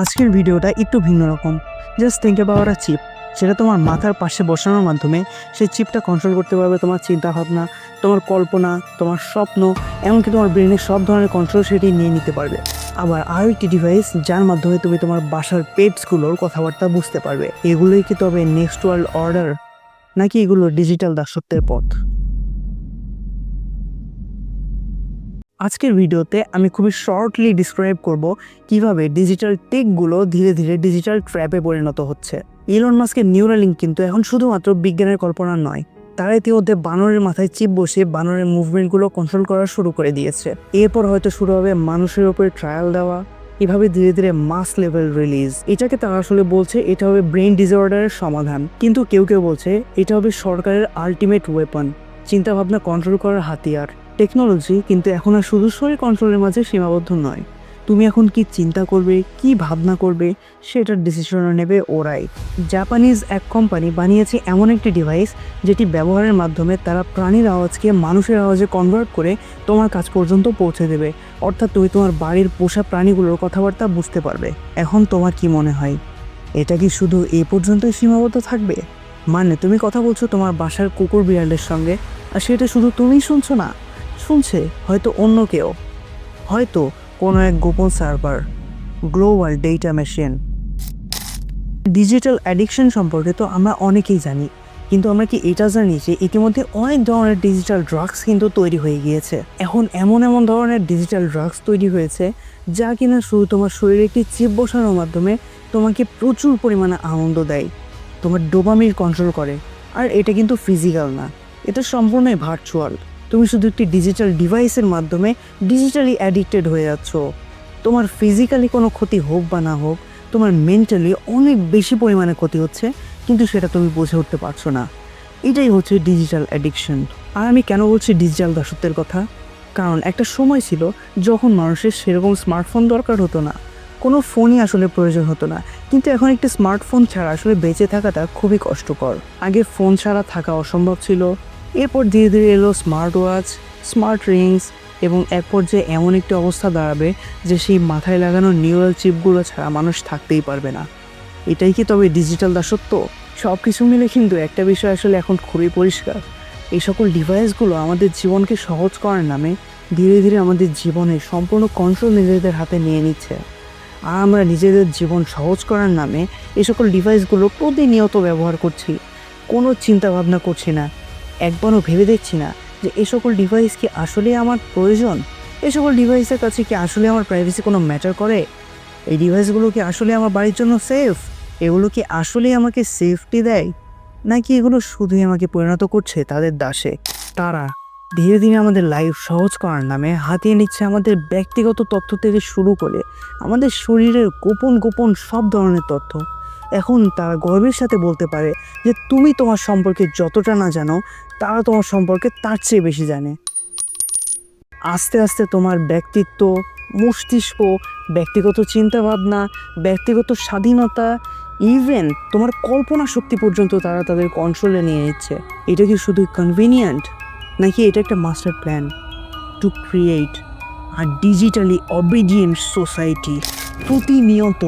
আজকের ভিডিওটা একটু ভিন্ন রকম। Just think about a chip, সেটা তোমার মাথার পাশে বসানোর মাধ্যমে সেই চিপটা কন্ট্রোল করতে পারবে তোমার চিন্তাভাবনা, তোমার কল্পনা, তোমার স্বপ্ন, এমনকি তোমার ব্রেনের সব ধরনের কন্ট্রোল সেটি নিয়ে নিতে পারবে। আবার আরও একটি ডিভাইস যার মাধ্যমে তুমি তোমার বাসার পেটসগুলোর কথাবার্তা বুঝতে পারবে। এগুলোই কি তবে নেক্সট ওয়ার্ল্ড অর্ডার, নাকি এগুলো ডিজিটাল দাসত্বের পথ? আজকের ভিডিওতে আমি খুবই শর্টলি ডিসক্রাইব করব কিভাবে ডিজিটাল টেকগুলো ধীরে ধীরে ডিজিটাল ট্র্যাপে পরিণত হচ্ছে। ইলন মাস্কের নিউরালিঙ্ক কিন্তু এখন শুধুমাত্র বিজ্ঞানের কল্পনা নয়, তারা ইতিমধ্যে বানরের মাথায় চিপ বসে বানরের মুভমেন্টগুলো কন্ট্রোল করা শুরু করে দিয়েছে। এরপর হয়তো শুরু হবে মানুষের উপরে ট্রায়াল দেওয়া, এভাবে ধীরে ধীরে মাস লেভেল রিলিজ। এটাকে তারা আসলে বলছে এটা হবে ব্রেন ডিসঅর্ডারের সমাধান, কিন্তু কেউ কেউ বলছে এটা হবে সরকারের আলটিমেট ওয়েপন, চিন্তাভাবনা কন্ট্রোল করার হাতিয়ার। টেকনোলজি কিন্তু এখন আর শুধু শরীর কন্ট্রোলের মাঝে সীমাবদ্ধ নয়। তুমি এখন কি চিন্তা করবে, কি ভাবনা করবে, সেটার ডিসিশন নেবে ওরাই। জাপানিজ এক কোম্পানি বানিয়েছে এমন একটি ডিভাইস যেটি ব্যবহারের মাধ্যমে তারা প্রাণীর আওয়াজকে মানুষের আওয়াজে কনভার্ট করে তোমার কাছ পর্যন্ত পৌঁছে দেবে। অর্থাৎ তুমি তোমার বাড়ির পোষা প্রাণীগুলোর কথাবার্তা বুঝতে পারবে। এখন তোমার কি মনে হয়, এটা কি শুধু এই পর্যন্তই সীমাবদ্ধ থাকবে? মানে তুমি কথা বলছো তোমার বাসার কুকুর বিড়ালের সঙ্গে, আর সেটা শুধু তুমিই শুনছো না, শুনছে হয়তো অন্য কেউ, হয়তো কোনো এক গোপন server, global data machine. Digital addiction সম্পর্কে তো আমরা অনেকেই জানি, কিন্তু আমরা কি এটা জানি যে ইতিমধ্যে অনেক ধরনের ডিজিটাল ড্রাগস কিন্তু তৈরি হয়ে গিয়েছে। এখন এমন এমন ধরনের ডিজিটাল ড্রাগস তৈরি হয়েছে যা কিনা শুধু তোমার শরীরে একটি চিপ বসানোর মাধ্যমে তোমাকে প্রচুর পরিমাণে আনন্দ দেয়, তোমার ডোপামিন কন্ট্রোল করে। আর এটা কিন্তু ফিজিক্যাল না, এটা সম্পূর্ণই ভার্চুয়াল। তুমি শুধু একটি ডিজিটাল ডিভাইসের মাধ্যমে ডিজিটালি অ্যাডিক্টেড হয়ে যাচ্ছ। তোমার ফিজিক্যালি কোনো ক্ষতি হোক বা না হোক, তোমার মেন্টালি অনেক বেশি পরিমাণে ক্ষতি হচ্ছে, কিন্তু সেটা তুমি বুঝে উঠতে পারছো না। এটাই হচ্ছে ডিজিটাল অ্যাডিকশন। আর আমি কেন বলছি ডিজিটাল দাসত্বের কথা, কারণ একটা সময় ছিল যখন মানুষের সেরকম স্মার্টফোন দরকার হতো না, কোনো ফোনই আসলে প্রয়োজন হতো না। কিন্তু এখন একটি স্মার্টফোন ছাড়া আসলে বেঁচে থাকাটা খুবই কষ্টকর। আগে ফোন ছাড়া থাকা অসম্ভব ছিল, এরপর ধীরে ধীরে এলো স্মার্ট ওয়াচ, স্মার্ট রিংস, এবং এক পর্যায়ে এমন একটি অবস্থা দাঁড়াবে যে সেই মাথায় লাগানো নিউরাল চিপগুলো ছাড়া মানুষ থাকতেই পারবে না। এটাই কি তবে ডিজিটাল দাসত্ব? সব কিছু মিলে কিন্তু একটা বিষয় আসলে এখন খুবই পরিষ্কার, এই সকল ডিভাইসগুলো আমাদের জীবনকে সহজ করার নামে ধীরে ধীরে আমাদের জীবনের সম্পূর্ণ কন্ট্রোল নিজেদের হাতে নিয়ে নিচ্ছে। আর আমরা নিজেদের জীবন সহজ করার নামে এই সকল ডিভাইসগুলো প্রতিনিয়ত ব্যবহার করছি, কোনো চিন্তা ভাবনা করছি না, একবারও ভেবে দেখছি না যে এই সকল ডিভাইস কি আসলে আমার প্রয়োজন, এই সকল ডিভাইসের কাছে কি আসলে আমার প্রাইভেসি কোনো ম্যাটার করে, এই ডিভাইসগুলো কি আসলে আমার বাড়ির জন্য সেফ, এগুলো কি আসলেই আমাকে সেফটি দেয়, নাকি এগুলো শুধুই আমাকে পরিণত করছে তাদের দাসে। তারা ধীরে ধীরে আমাদের লাইফ সহজ করার নামে হাতিয়ে নিচ্ছে আমাদের ব্যক্তিগত তথ্য থেকে শুরু করে আমাদের শরীরের গোপন গোপন সব ধরনের তথ্য। এখন তারা গর্বের সাথে বলতে পারে যে তুমি তোমার সম্পর্কে যতটা না জানো, তারা তোমার সম্পর্কে তার চেয়ে বেশি জানে। আস্তে আস্তে তোমার ব্যক্তিত্ব, মস্তিষ্ক, ব্যক্তিগত চিন্তাভাবনা, ব্যক্তিগত স্বাধীনতা, ইভেন তোমার কল্পনা শক্তি পর্যন্ত তারা তাদের কন্ট্রোলে নিয়ে নিচ্ছে। এটা কি শুধু কনভিনিয়েন্ট, নাকি এটা একটা মাস্টার প্ল্যান টু ক্রিয়েট আর ডিজিটালি অবিডিয়েন্ট সোসাইটি? প্রতিনিয়ত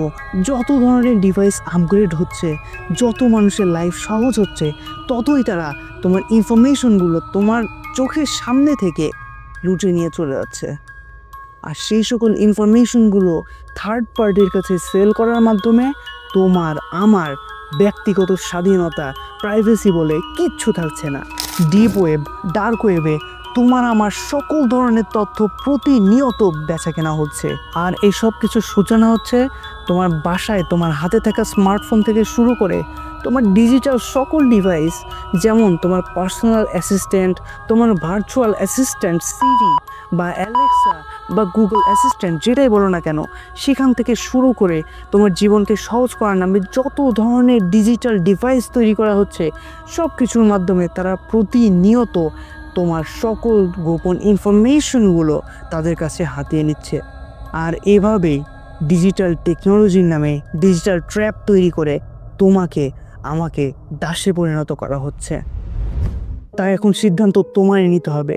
যত ধরনের ডিভাইস আপগ্রেড হচ্ছে, যত মানুষের লাইফ সহজ হচ্ছে, ততই তারা তোমার ইনফরমেশনগুলো তোমার চোখের সামনে থেকে লুটে নিয়ে চলে যাচ্ছে। আর সেই সকল ইনফরমেশনগুলো থার্ড পার্টির কাছে সেল করার মাধ্যমে তোমার আমার ব্যক্তিগত স্বাধীনতা, প্রাইভেসি বলে কিচ্ছু থাকছে না। ডিপ ওয়েব, ডার্ক ওয়েবে তোমার আমার সকল ধরনের তথ্য প্রতিনিয়ত বেচা কেনা হচ্ছে। আর এই সব কিছু সূচনা হচ্ছে তোমার বাসায় তোমার হাতে থাকা স্মার্টফোন থেকে শুরু করে তোমার ডিজিটাল সকল ডিভাইস, যেমন তোমার পার্সোনাল অ্যাসিস্ট্যান্ট, তোমার ভার্চুয়াল অ্যাসিস্ট্যান্ট সিরি বা অ্যালেক্সা বা গুগল অ্যাসিস্ট্যান্ট, যেটাই বলো না কেন, সেখান থেকে শুরু করে তোমার জীবনকে সহজ করার নামে যত ধরনের ডিজিটাল ডিভাইস তৈরি করা হচ্ছে, সব কিছুর মাধ্যমে তারা প্রতিনিয়ত তোমার সকল গোপন ইনফরমেশনগুলো তাদের কাছে হাতিয়ে নিচ্ছে। আর এভাবেই ডিজিটাল টেকনোলজির নামে ডিজিটাল ট্র্যাপ তৈরি করে তোমাকে আমাকে দাসে পরিণত করা হচ্ছে। তাই এখন সিদ্ধান্ত তোমারই নিতে হবে,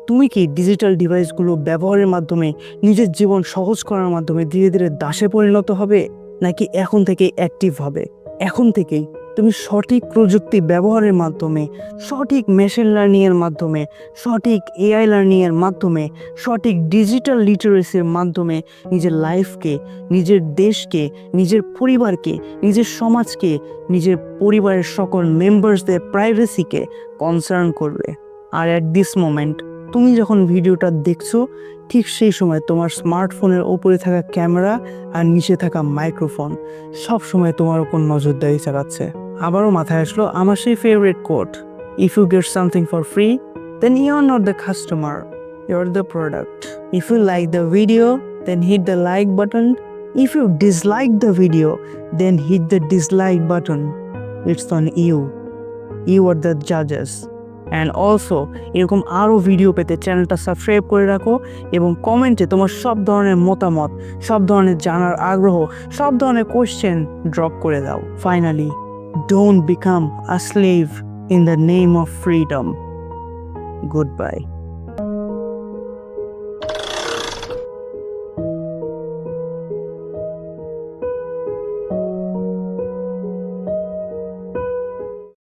তুমি কি ডিজিটাল ডিভাইসগুলো ব্যবহারের মাধ্যমে নিজের জীবন সহজ করার মাধ্যমে ধীরে ধীরে দাসে পরিণত হবে, নাকি এখন থেকে অ্যাক্টিভ হবে? এখন থেকেই তুমি সঠিক প্রযুক্তি ব্যবহারের মাধ্যমে, সঠিক মেশিন লার্নিংয়ের মাধ্যমে, সঠিক এআই লার্নিংয়ের মাধ্যমে, সঠিক ডিজিটাল লিটারেসির মাধ্যমে নিজের লাইফকে, নিজের দেশকে, নিজের পরিবারকে, নিজের সমাজকে, নিজের পরিবারের সকল মেম্বার্সদের প্রাইভেসিকে কনসার্ন করবে। আর অ্যাট দিস মোমেন্ট তুমি যখন ভিডিওটা দেখছো, ঠিক সেই সময় তোমার স্মার্টফোনের ওপরে থাকা ক্যামেরা আর নিচে থাকা মাইক্রোফোন সব সময় তোমার উপর নজরদারি চালাচ্ছে। আবারও মাথায় আসলো আমার সেই favourite quote, if you get something for free then you are not the customer, you are the product. If you like the video then hit the like button, if you dislike the video then hit the dislike button. It's on you, you are the জাজেস। And also এরকম আরও video পেতে চ্যানেলটা subscribe করে রাখো এবং কমেন্টে তোমার সব ধরনের মতামত, সব ধরনের জানার আগ্রহ, সব ধরনের কোয়েশ্চেন ড্রপ করে দাও। Finally, don't become a slave in the name of freedom. Good bye.